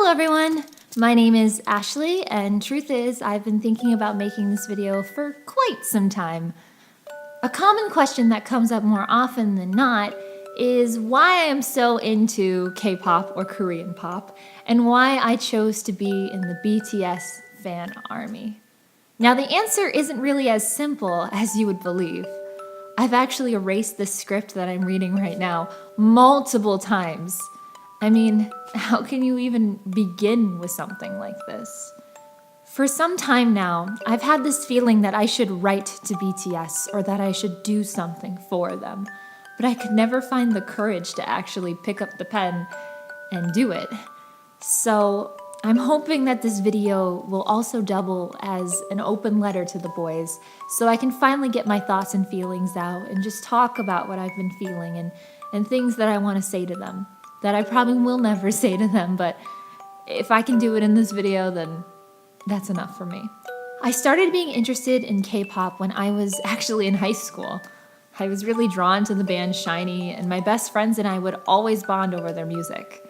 Hello everyone, my name is Ashley, and truth is, I've been thinking about making this video for quite some time. A common question that comes up more often than not is why I am so into K-pop or Korean pop, and why I chose to be in the BTS fan army. Now the answer isn't really as simple as you would believe. I've actually erased this script that I'm reading right now multiple times. I mean, how can you even begin with something like this? For some time now, I've had this feeling that I should write to BTS or that I should do something for them, but I could never find the courage to actually pick up the pen and do it. So I'm hoping that this video will also double as an open letter to the boys, so I can finally get my thoughts and feelings out and just talk about what I've been feeling and things that I want to say to them, that I probably will never say to them, but if I can do it in this video, then that's enough for me. I started being interested in K-pop when I was actually in high school. I was really drawn to the band SHINee, and my best friends and I would always bond over their music.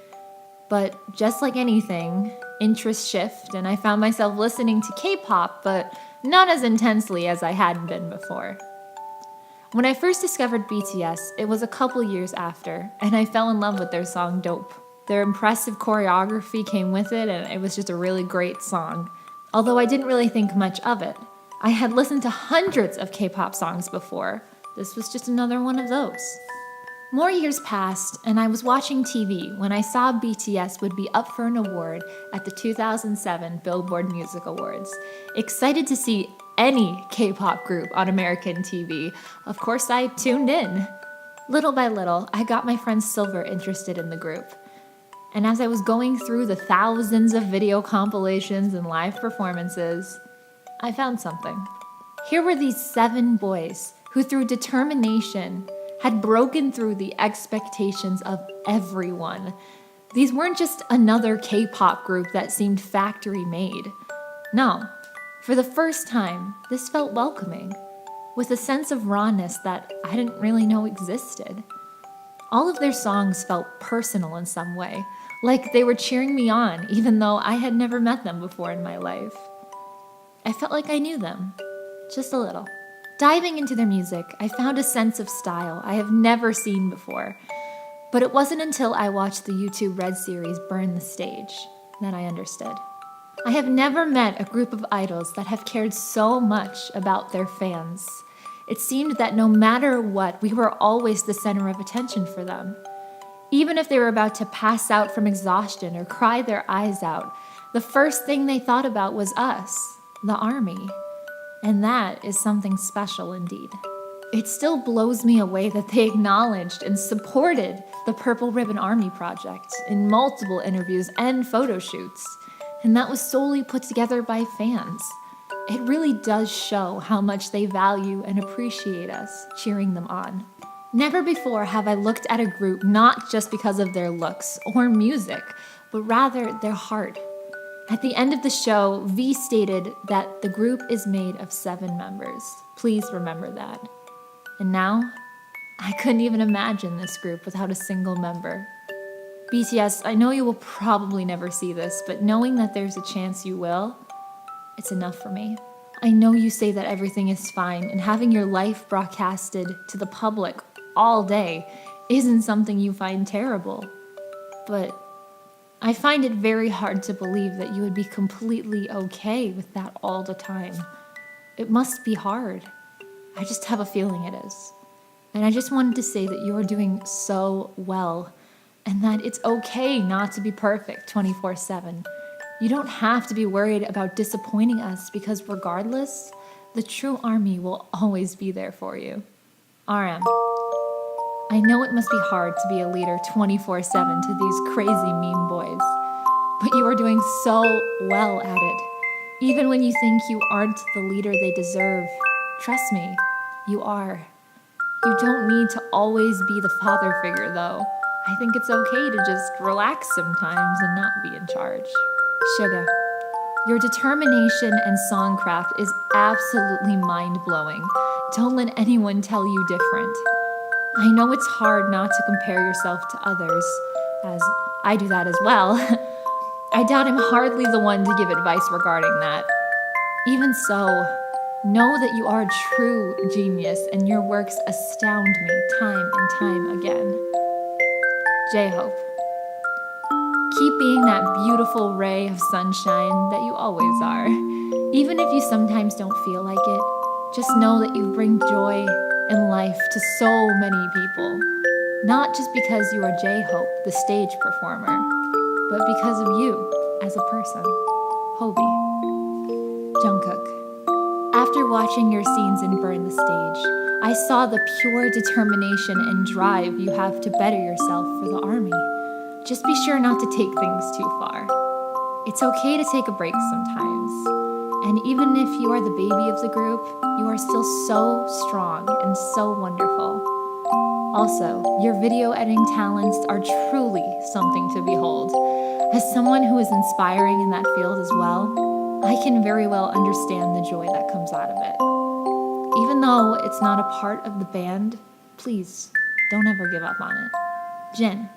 But just like anything, interests shift, and I found myself listening to K-pop, but not as intensely as I hadn't been before. When I first discovered BTS, it was a couple years after, and I fell in love with their song Dope. Their impressive choreography came with it, and it was just a really great song. Although I didn't really think much of it. I had listened to hundreds of K-pop songs before. This was just another one of those. More years passed, and I was watching TV when I saw BTS would be up for an award at the 2007 Billboard Music Awards. Excited to see any K-pop group on American TV, of course I tuned in. Little by little, I got my friend Silver interested in the group. And as I was going through the thousands of video compilations and live performances, I found something. Here were these 7 boys who, through determination, had broken through the expectations of everyone. These weren't just another K-pop group that seemed factory-made. No, for the first time, this felt welcoming, with a sense of rawness that I didn't really know existed. All of their songs felt personal in some way, like they were cheering me on, even though I had never met them before in my life. I felt like I knew them, just a little. Diving into their music, I found a sense of style I have never seen before, but it wasn't until I watched the YouTube Red series Burn the Stage that I understood. I have never met a group of idols that have cared so much about their fans. It seemed that no matter what, we were always the center of attention for them. Even if they were about to pass out from exhaustion or cry their eyes out, the first thing they thought about was us, the ARMY. And that is something special indeed. It still blows me away that they acknowledged and supported the Purple Ribbon Army project in multiple interviews and photo shoots. And that was solely put together by fans. It really does show how much they value and appreciate us cheering them on. Never before have I looked at a group not just because of their looks or music, but rather their heart. At the end of the show, V stated that the group is made of 7 members. Please remember that. And now, I couldn't even imagine this group without a single member. BTS, I know you will probably never see this, but knowing that there's a chance you will, it's enough for me. I know you say that everything is fine, and having your life broadcasted to the public all day isn't something you find terrible. But I find it very hard to believe that you would be completely okay with that all the time. It must be hard. I just have a feeling it is. And I just wanted to say that you are doing so well, and that it's okay not to be perfect 24/7. You don't have to be worried about disappointing us because regardless, the true ARMY will always be there for you. RM. I know it must be hard to be a leader 24/7 to these crazy mean boys, but you are doing so well at it. Even when you think you aren't the leader they deserve, trust me, you are. You don't need to always be the father figure though. I think it's okay to just relax sometimes and not be in charge. Sugar, your determination and songcraft is absolutely mind-blowing. Don't let anyone tell you different. I know it's hard not to compare yourself to others, as I do that as well, I doubt I'm hardly the one to give advice regarding that. Even so, know that you are a true genius and your works astound me time and time again. J-Hope, keep being that beautiful ray of sunshine that you always are. Even if you sometimes don't feel like it, just know that you bring joy and life to so many people. Not just because you are J-Hope, the stage performer, but because of you as a person. Hobie. Jungkook. After watching your scenes in Burn the Stage, I saw the pure determination and drive you have to better yourself for the ARMY. Just be sure not to take things too far. It's okay to take a break sometimes. And even if you are the baby of the group, you are still so strong and so wonderful. Also, your video editing talents are truly something to behold. As someone who is inspiring in that field as well, I can very well understand the joy that comes out of it. Even though it's not a part of the band, please don't ever give up on it. Jin,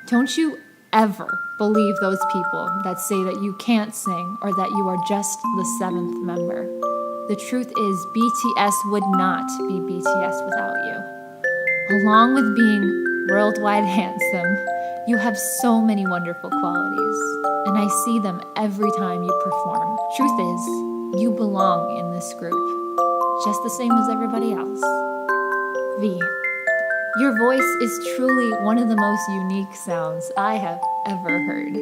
don't you ever believe those people that say that you can't sing or that you are just the 7th member. The truth is, BTS would not be BTS without you. Along with being worldwide handsome, you have so many wonderful qualities, and I see them every time you perform. Truth is, you belong in this group, just the same as everybody else. V, your voice is truly one of the most unique sounds I have ever heard.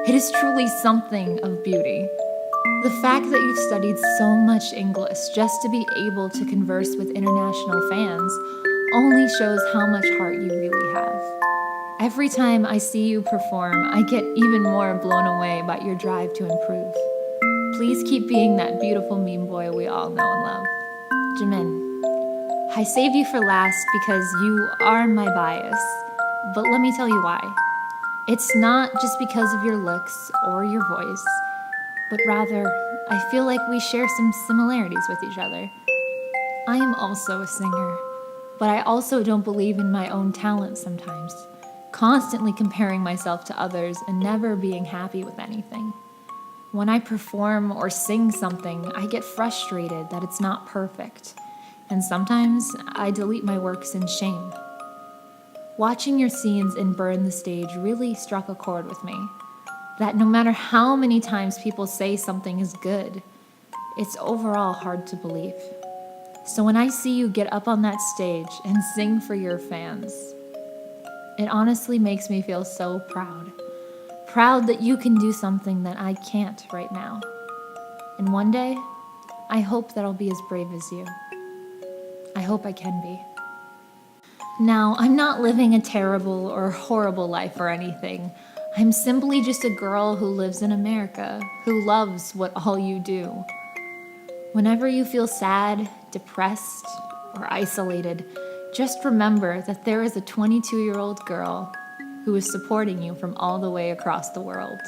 It is truly something of beauty. The fact that you've studied so much English just to be able to converse with international fans only shows how much heart you really have. Every time I see you perform, I get even more blown away by your drive to improve. Please keep being that beautiful meme boy we all know and love. Jimin, I saved you for last because you are my bias, but let me tell you why. It's not just because of your looks or your voice, but rather, I feel like we share some similarities with each other. I am also a singer, but I also don't believe in my own talent sometimes, constantly comparing myself to others and never being happy with anything. When I perform or sing something, I get frustrated that it's not perfect, and sometimes I delete my works in shame. Watching your scenes in Burn the Stage really struck a chord with me, that no matter how many times people say something is good, it's overall hard to believe. So when I see you get up on that stage and sing for your fans, it honestly makes me feel so proud. Proud that you can do something that I can't right now. And one day, I hope that I'll be as brave as you. I hope I can be. Now, I'm not living a terrible or horrible life or anything. I'm simply just a girl who lives in America, who loves what all you do. Whenever you feel sad, depressed, or isolated, just remember that there is a 22-year-old girl who is supporting you from all the way across the world.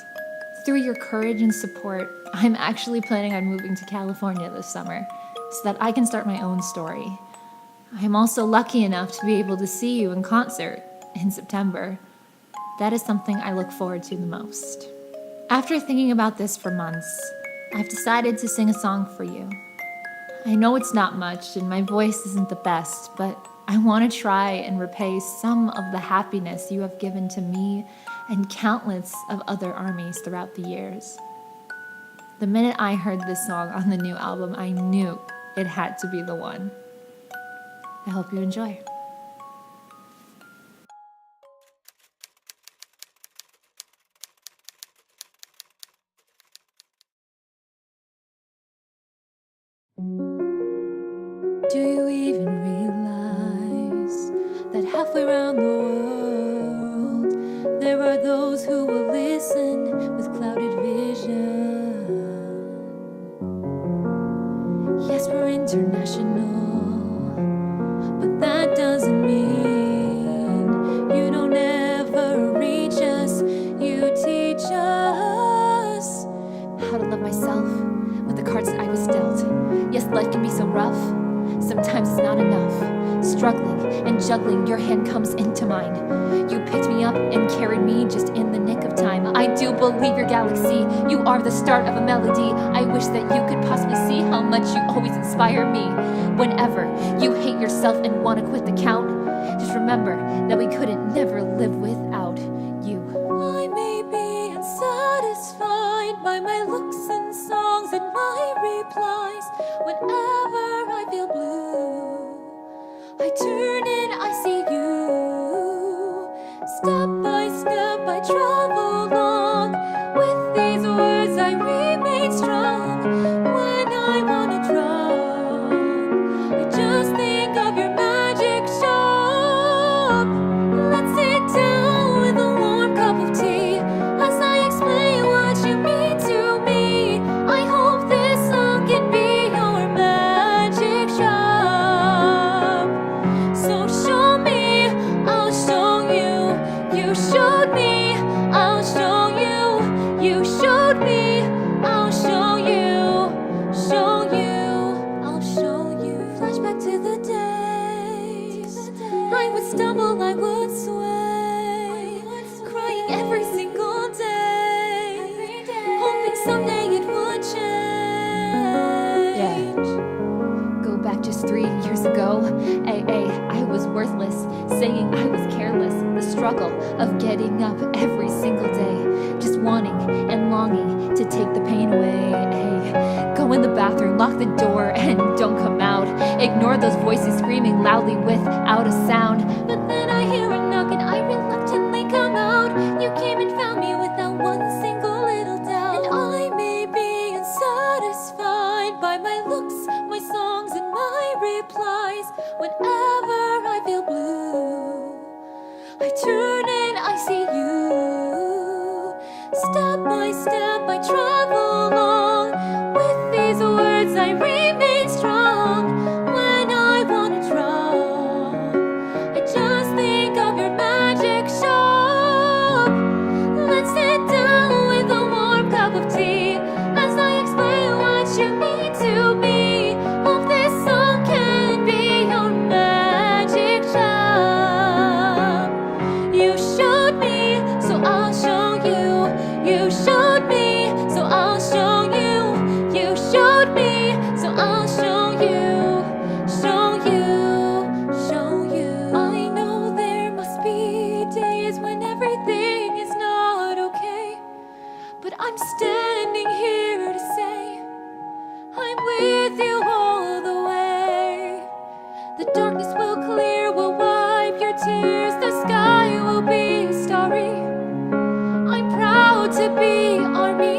Through your courage and support, I'm actually planning on moving to California this summer so that I can start my own story. I'm also lucky enough to be able to see you in concert in September. That is something I look forward to the most. After thinking about this for months, I've decided to sing a song for you. I know it's not much and my voice isn't the best, but I want to try and repay some of the happiness you have given to me and countless of other armies throughout the years. The minute I heard this song on the new album, I knew it had to be the one. I hope you enjoy. Do you even realize that halfway around the world there are those who will listen with clouded vision? Yes, we're international, but that doesn't mean you don't ever reach us. You teach us how to love myself with the cards that I was dealt. Yes, life can be so rough. Sometimes it's not enough. Struggling and juggling, your hand comes into mine. You picked me up and carried me just in the nick of time. I do believe will leave your galaxy. You are the start of a melody. I wish that you could possibly see how much you always inspire me. Whenever you hate yourself and want to quit the count, just remember that we couldn't never live without you. I may be unsatisfied by my looks and songs and my replies. Whenever I feel blue, I turn and I see you. Step by step I travel along. With these words I remain strong. When I wanna drop, I just think of your magic shop. Let's sit down with a warm cup of tea as I explain what you mean to me. I hope this song can be your magic shop. So show me, I'll show you. You showed me, I'll show you. You showed me, I'll show you. Show you, I'll show you. Flashback to the days I would stumble, I would sway, crying every single day, hoping someday it would change. Go back just 3 years ago. I was worthless, saying I was careless. The struggle of getting up every single day, just wanting and longing to take the pain away. Go in the bathroom, lock the door, and don't come out. Ignore those voices screaming loudly without a sound. But then I hear a knock and I reluctantly come out. You came and found me without one single little doubt. And I may be unsatisfied by my looks, my songs, and my replies. Whenever I feel blue, I turn and I see you. Step by step I travel along. With these words I remain strong. When I wanna drop, I just think of your magic shop. Let's sit down with a warm cup of tea as I explain what you mean to me. Hope this song can be your magic shop. You showed me, so I'll show you. You showed me, so I'll show you. You showed me, so I'll show you. Show you, show you. I know there must be days when everything is not okay, but I'm standing here to say I'm with you all the way. The darkness will clear, we'll wipe your tears. The sky will be starry. I'm proud to be ARMY.